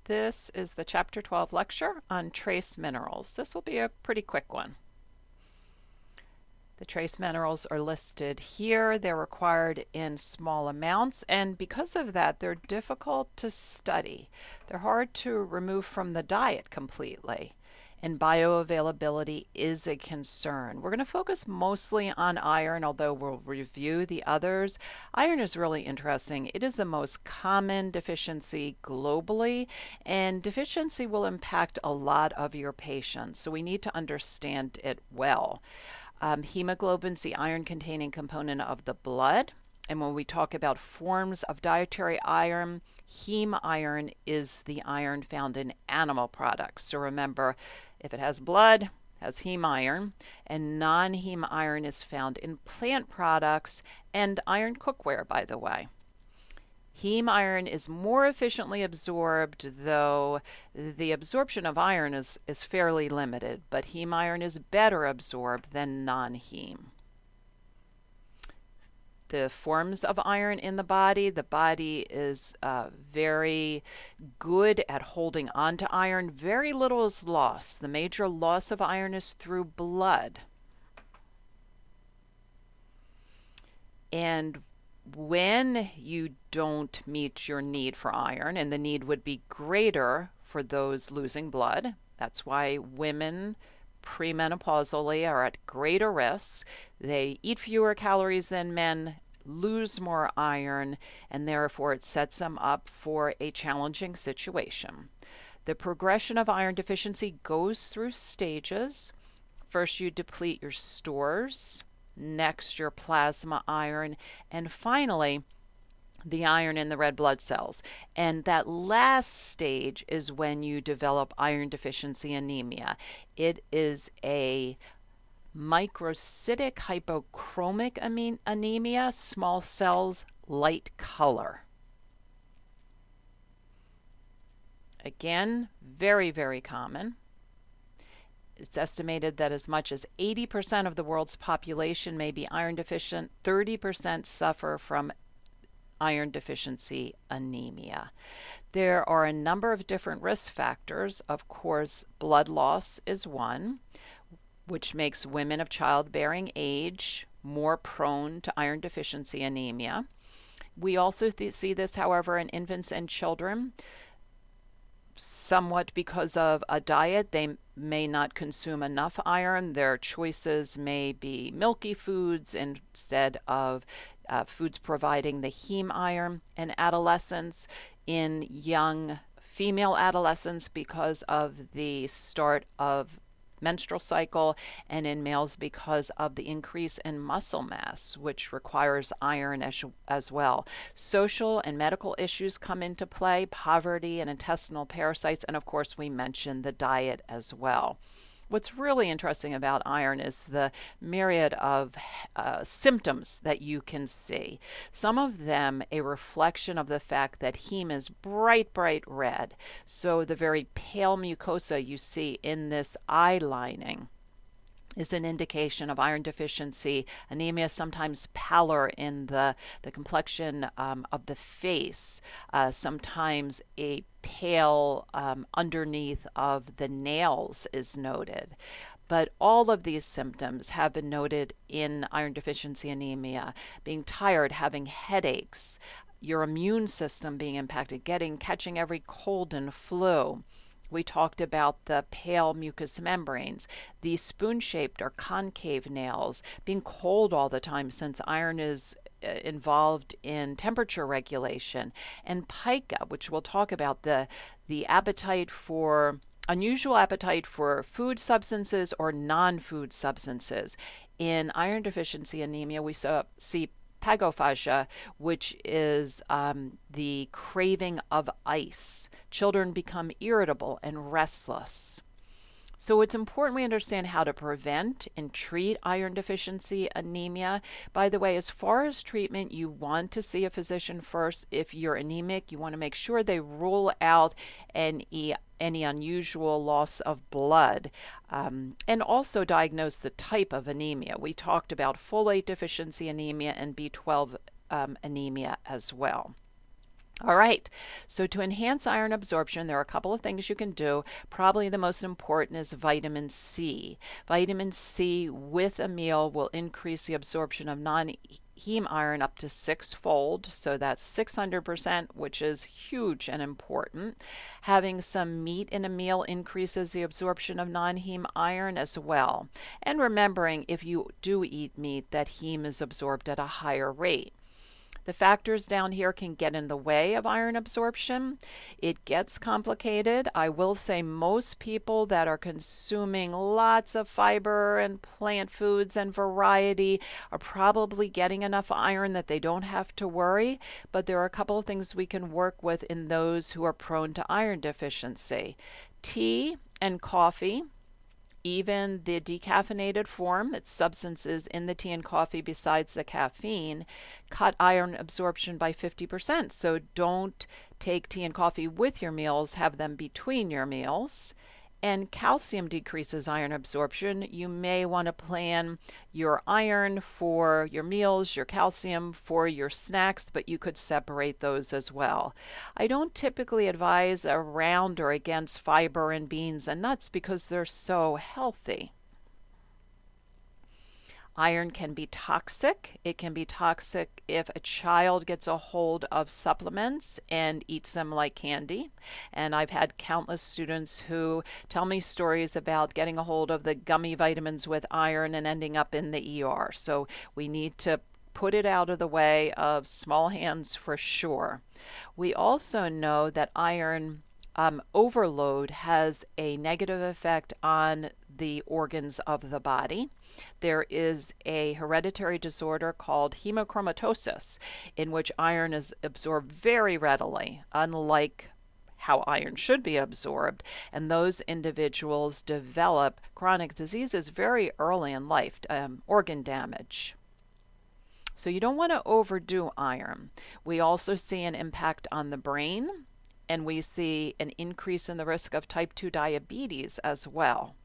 This is the Chapter 12 lecture on trace minerals. This will be a pretty quick one. The trace minerals are listed here. They're required in small amounts, and because of that, they're difficult to study. They're hard to remove from the diet completely, and bioavailability is a concern. We're going to focus mostly on iron, although we'll review the others. Iron is really interesting. It is the most common deficiency globally, and deficiency will impact a lot of your patients, so we need to understand it well. Hemoglobin is the iron-containing component of the blood. And when we talk about forms of dietary iron, heme iron is the iron found in animal products. So remember, if it has blood, it has heme iron, and non-heme iron is found in plant products and iron cookware, by the way. Heme iron is more efficiently absorbed, though the absorption of iron is fairly limited, but heme iron is better absorbed than non-heme. The forms of iron in the body is very good at holding on to iron. Very little is lost. The major loss of iron is through blood. And when you don't meet your need for iron, and the need would be greater for those losing blood, that's why women premenopausally are at greater risk. They eat fewer calories than men, lose more iron, and therefore it sets them up for a challenging situation. The progression of iron deficiency goes through stages. First, you deplete your stores. Next, your plasma iron, and finally, the iron in the red blood cells. And that last stage is when you develop iron deficiency anemia. It is a microcytic hypochromic anemia, small cells, light color. Again, very, very common. It's estimated that as much as 80% of the world's population may be iron deficient. 30% suffer from iron deficiency anemia. There are a number of different risk factors. Of course, blood loss is one, which makes women of childbearing age more prone to iron deficiency anemia. We also see this, however, in infants and children. Somewhat because of a diet, they may not consume enough iron. Their choices may be milky foods instead of foods providing the heme iron. In adolescents, in young female adolescents, because of the start of menstrual cycle, and in males because of the increase in muscle mass, which requires iron as well. Social and medical issues come into play, poverty and intestinal parasites, and of course we mentioned the diet as well. What's really interesting about iron is the myriad of symptoms that you can see. Some of them a reflection of the fact that heme is bright, bright red. So the very pale mucosa you see in this eye lining is an indication of iron deficiency anemia, sometimes pallor in the complexion of the face, sometimes a pale underneath of the nails is noted. But all of these symptoms have been noted in iron deficiency anemia: being tired, having headaches, your immune system being impacted, catching every cold and flu. We talked about the pale mucous membranes, the spoon-shaped or concave nails, being cold all the time since iron is involved in temperature regulation, and pica, which we'll talk about, the unusual appetite for food substances or non-food substances. In iron deficiency anemia, we see pagophagia, which is the craving of ice. Children become irritable and restless. So it's important we understand how to prevent and treat iron deficiency anemia. By the way, as far as treatment, you want to see a physician first. If you're anemic, you want to make sure they rule out any unusual loss of blood, and also diagnose the type of anemia. We talked about folate deficiency anemia and B12 anemia as well. All right, so to enhance iron absorption, there are a couple of things you can do. Probably the most important is vitamin C. Vitamin C with a meal will increase the absorption of non-heme iron up to sixfold, so that's 600%, which is huge and important. Having some meat in a meal increases the absorption of non-heme iron as well. And remembering if you do eat meat, that heme is absorbed at a higher rate. The factors down here can get in the way of iron absorption. It gets complicated. I will say most people that are consuming lots of fiber and plant foods and variety are probably getting enough iron that they don't have to worry, but there are a couple of things we can work with in those who are prone to iron deficiency. Tea and coffee, even the decaffeinated form, its substances in the tea and coffee besides the caffeine, cut iron absorption by 50%. So don't take tea and coffee with your meals, have them between your meals. And calcium decreases iron absorption. You may want to plan your iron for your meals, your calcium for your snacks, but you could separate those as well. I don't typically advise around or against fiber and beans and nuts because they're so healthy. Iron can be toxic. It can be toxic if a child gets a hold of supplements and eats them like candy. And I've had countless students who tell me stories about getting a hold of the gummy vitamins with iron and ending up in the ER. So we need to put it out of the way of small hands for sure. We also know that iron overload has a negative effect on the organs of the body. There is a hereditary disorder called hemochromatosis, in which iron is absorbed very readily, unlike how iron should be absorbed, and those individuals develop chronic diseases very early in life, organ damage. So you don't want to overdo iron. We also see an impact on the brain, and we see an increase in the risk of type 2 diabetes as well.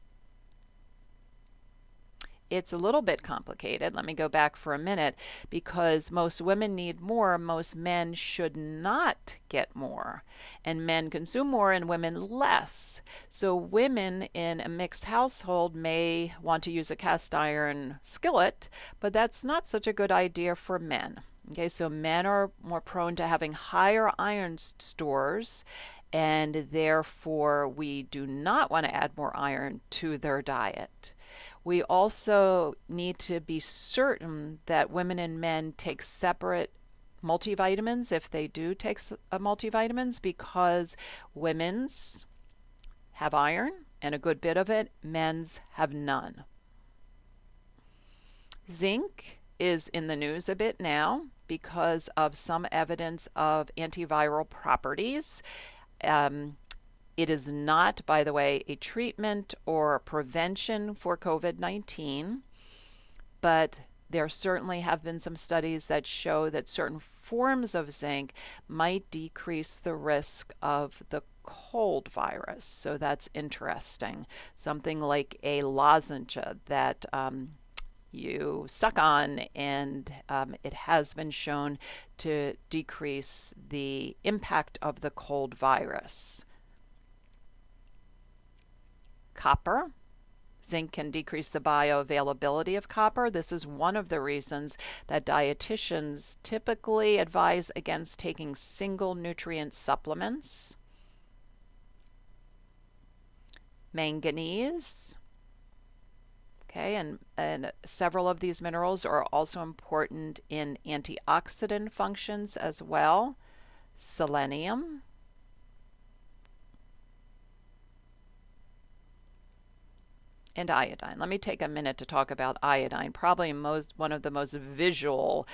It's a little bit complicated. Let me go back for a minute. Because most women need more, most men should not get more. And men consume more and women less. So women in a mixed household may want to use a cast iron skillet, but that's not such a good idea for men. Okay, so men are more prone to having higher iron stores, and therefore we do not want to add more iron to their diet. We also need to be certain that women and men take separate multivitamins if they do take multivitamins, because women's have iron and a good bit of it, men's have none. Zinc is in the news a bit now because of some evidence of antiviral properties. It is not, by the way, a treatment or a prevention for COVID-19, but there certainly have been some studies that show that certain forms of zinc might decrease the risk of the cold virus. So that's interesting. Something like a lozenge that you suck on, and it has been shown to decrease the impact of the cold virus. Copper. Zinc can decrease the bioavailability of copper. This is one of the reasons that dietitians typically advise against taking single nutrient supplements. Manganese. Okay, and several of these minerals are also important in antioxidant functions as well. Selenium. And iodine. Let me take a minute to talk about iodine. Probably one of the most visual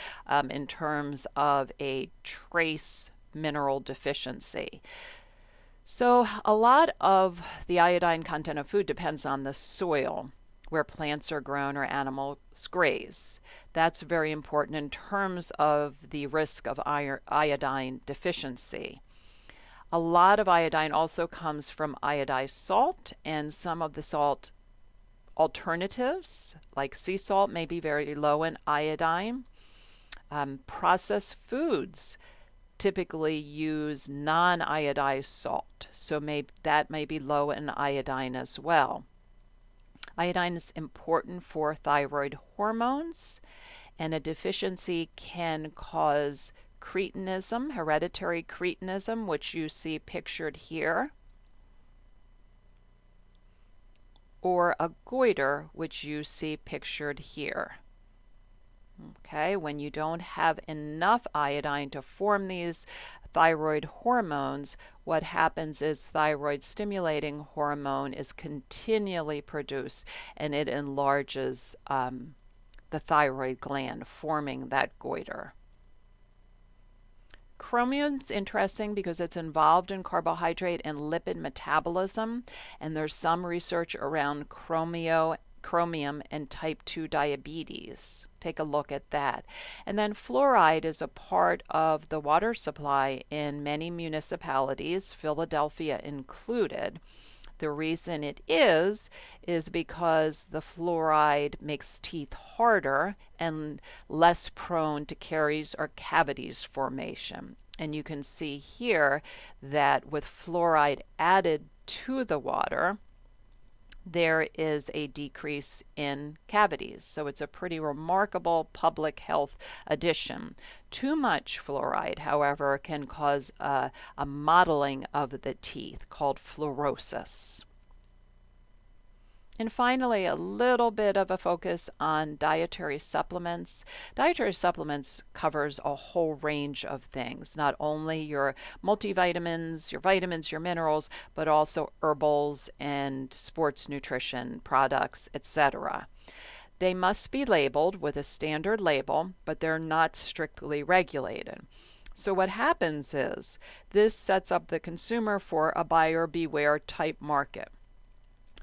in terms of a trace mineral deficiency. So a lot of the iodine content of food depends on the soil where plants are grown or animals graze. That's very important in terms of the risk of iodine deficiency. A lot of iodine also comes from iodized salt, and some of the salt alternatives, like sea salt, may be very low in iodine. Processed foods typically use non-iodized salt, so that may be low in iodine as well. Iodine is important for thyroid hormones, and a deficiency can cause cretinism, hereditary cretinism, which you see pictured here, or a goiter, which you see pictured here. Okay, when you don't have enough iodine to form these thyroid hormones, what happens is thyroid stimulating hormone is continually produced, and it enlarges the thyroid gland, forming that goiter. Chromium's interesting because it's involved in carbohydrate and lipid metabolism, and there's some research around chromium and type 2 diabetes. Take a look at that. And then fluoride is a part of the water supply in many municipalities, Philadelphia included. The reason it is because the fluoride makes teeth harder and less prone to caries or cavities formation. And you can see here that with fluoride added to the water, there is a decrease in cavities. So it's a pretty remarkable public health addition. Too much fluoride, however, can cause a mottling of the teeth called fluorosis. And finally, a little bit of a focus on dietary supplements. Dietary supplements covers a whole range of things, not only your multivitamins, your vitamins, your minerals, but also herbals and sports nutrition products, etc. They must be labeled with a standard label, but they're not strictly regulated. So what happens is this sets up the consumer for a buyer beware type market.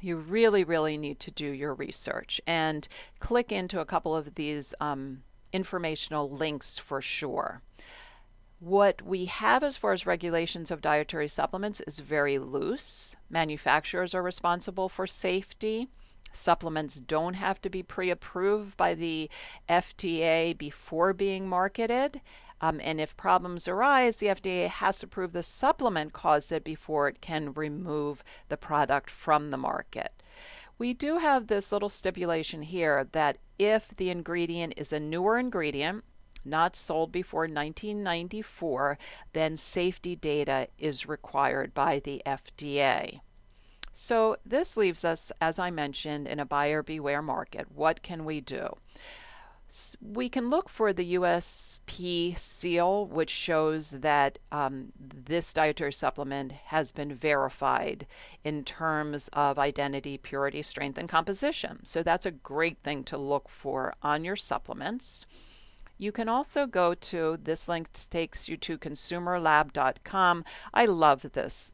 You really, really need to do your research and click into a couple of these informational links for sure. What we have as far as regulations of dietary supplements is very loose. Manufacturers are responsible for safety. Supplements don't have to be pre-approved by the FDA before being marketed. And if problems arise, the FDA has to prove the supplement caused it before it can remove the product from the market. We do have this little stipulation here that if the ingredient is a newer ingredient, not sold before 1994, then safety data is required by the FDA. So this leaves us, as I mentioned, in a buyer beware market. What can we do? We can look for the USP seal, which shows that this dietary supplement has been verified in terms of identity, purity, strength, and composition. So that's a great thing to look for on your supplements. You can also go to, this link takes you to consumerlab.com. I love this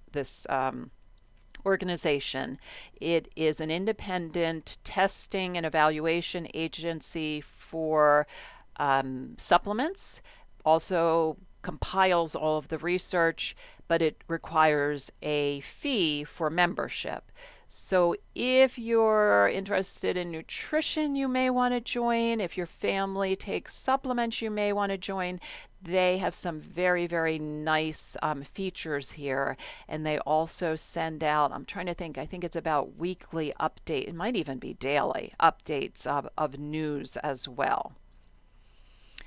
organization. It is an independent testing and evaluation agency for supplements, also compiles all of the research, but it requires a fee for membership. So if you're interested in nutrition, you may want to join. If your family takes supplements, you may want to join. They have some very, very nice features here. And they also send out, I'm trying to think, I think it's about weekly update. It might even be daily updates of news as well.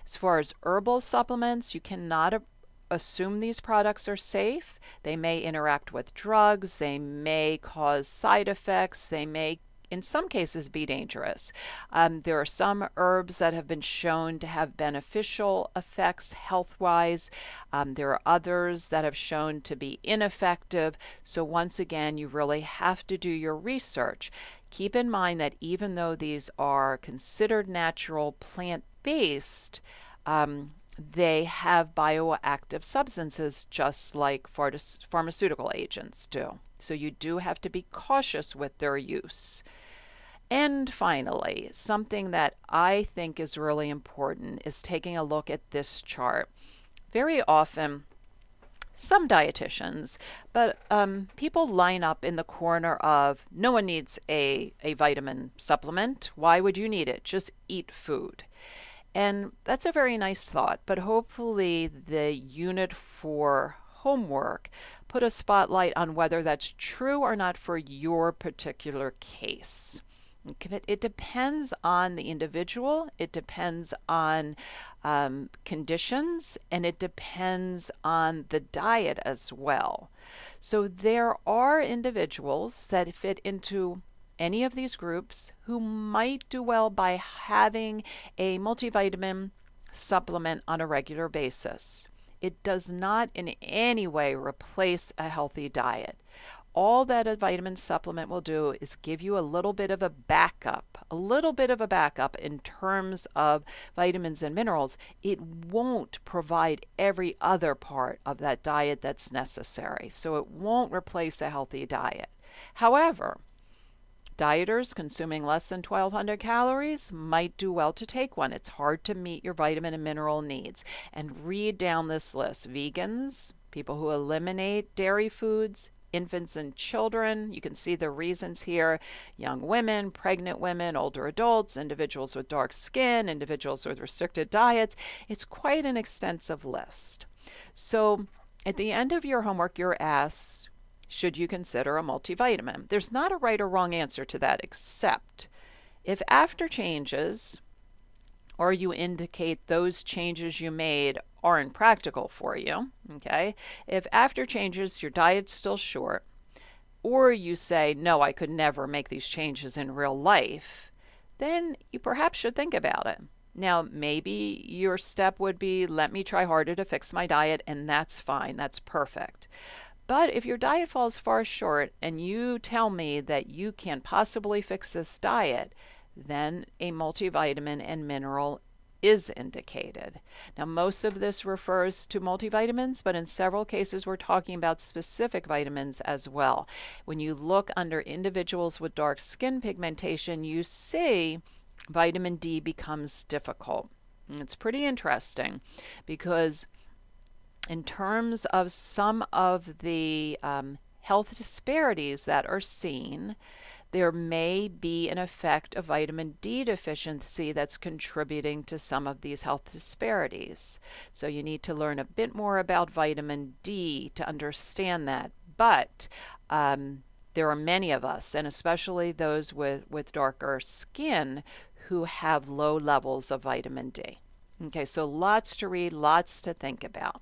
As far as herbal supplements, you cannot assume these products are safe. They may interact with drugs. They may cause side effects. They may, in some cases, be dangerous. There are some herbs that have been shown to have beneficial effects health-wise. There are others that have shown to be ineffective. So once again, you really have to do your research. Keep in mind that even though these are considered natural, plant-based, they have bioactive substances just like pharmaceutical agents do. So you do have to be cautious with their use. And finally, something that I think is really important is taking a look at this chart. Very often, some dietitians, but people line up in the corner of no one needs a vitamin supplement. Why would you need it? Just eat food. And that's a very nice thought, but hopefully the unit for homework put a spotlight on whether that's true or not for your particular case. It depends on the individual, it depends on conditions, and it depends on the diet as well. So there are individuals that fit into any of these groups who might do well by having a multivitamin supplement on a regular basis. It does not in any way replace a healthy diet. All that a vitamin supplement will do is give you a little bit of a backup, in terms of vitamins and minerals. It won't provide every other part of that diet that's necessary. So it won't replace a healthy diet. However, dieters consuming less than 1,200 calories might do well to take one. It's hard to meet your vitamin and mineral needs. And read down this list: vegans, people who eliminate dairy foods, infants and children. You can see the reasons here: young women, pregnant women, older adults, individuals with dark skin, individuals with restricted diets. It's quite an extensive list. So at the end of your homework, you're asked, should you consider a multivitamin? There's not a right or wrong answer to that, except if after changes, or you indicate those changes you made aren't practical for you, okay? If after changes your diet's still short, or you say, no, I could never make these changes in real life, then you perhaps should think about it. Now, maybe your step would be, let me try harder to fix my diet, and that's fine, that's perfect. But if your diet falls far short and you tell me that you can't possibly fix this diet, then a multivitamin and mineral is indicated. Now, most of this refers to multivitamins, but in several cases we're talking about specific vitamins as well. When you look under individuals with dark skin pigmentation, you see vitamin D becomes difficult. And it's pretty interesting because in terms of some of the health disparities that are seen, there may be an effect of vitamin D deficiency that's contributing to some of these health disparities. So you need to learn a bit more about vitamin D to understand that. But there are many of us, and especially those with darker skin, who have low levels of vitamin D. Okay, so lots to read, lots to think about.